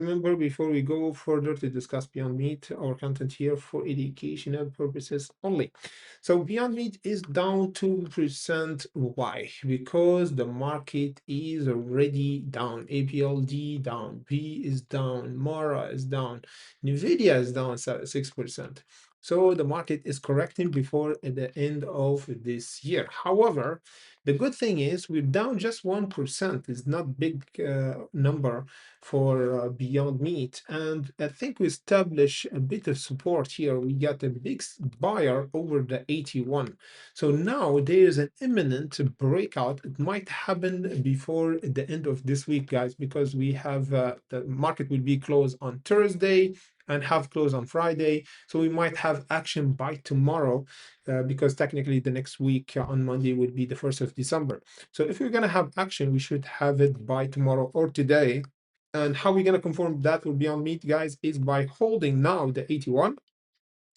Remember, before we go further to discuss Beyond Meat, our content here for educational purposes only. So Beyond Meat is down 2%. Why? Because the market is already down. APLD down, P is down, Mara is down, Nvidia is down 6%. So the market is correcting before the end of this year. However, the good thing is we're down just 1%. It's not big number for Beyond Meat. And I think we established a bit of support here. We got a big buyer over the 81. So now there is an imminent breakout. It might happen before the end of this week, guys, because we have the market will be closed on Thursday and have closed on Friday. So we might have action by tomorrow because technically the next week on Monday will be the 1st of December. So if we're going to have action, we should have it by tomorrow or today. And how we're going to confirm that will be on Meet, guys, is by holding now the 81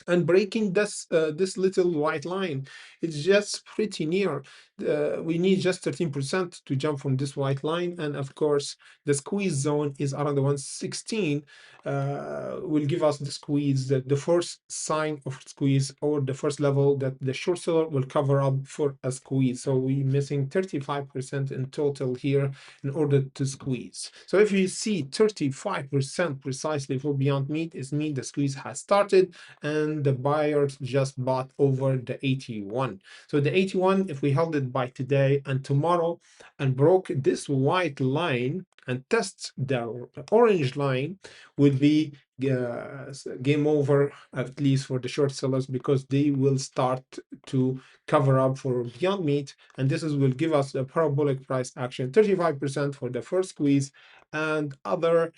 and breaking this little white line. It's just pretty near. We need just 13% to jump from this white line, and of course the squeeze zone is around the 116. Will give us the squeeze, the first sign of squeeze, or the first level that the short seller will cover up for a squeeze. So we're missing 35% in total here in order to squeeze. So if you see 35% precisely for Beyond Meat, it means the squeeze has started and the buyers just bought over the 81. So the 81, if we held it by today and tomorrow and broke this white line and test the orange line, would be game over, at least for the short sellers, because they will start to cover up for Beyond Meat, and this will give us a parabolic price action, 35% for the first squeeze, and other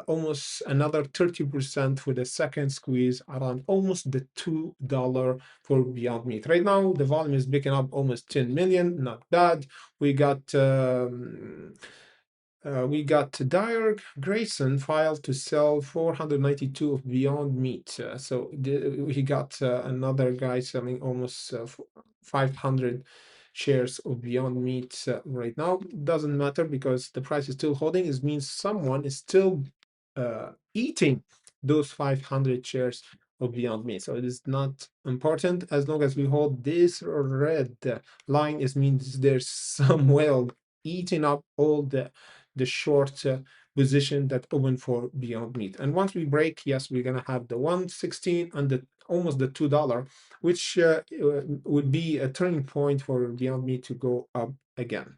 almost another 30% for the second squeeze, around almost the $2 for Beyond Meat. Right now, the volume is picking up almost 10 million, not bad. We got Dyer Grayson filed to sell 492 of Beyond Meat. So he got another guy selling almost 500 shares of Beyond Meat right now. Doesn't matter because the price is still holding. It means someone is still eating those 500 shares of Beyond Meat. So it is not important as long as we hold this red line. It means there's some whale eating up all the short position that open for Beyond Meat. And once we break, yes, we're gonna have the 116 and the almost the $2, which would be a turning point for Beyond Meat to go up again.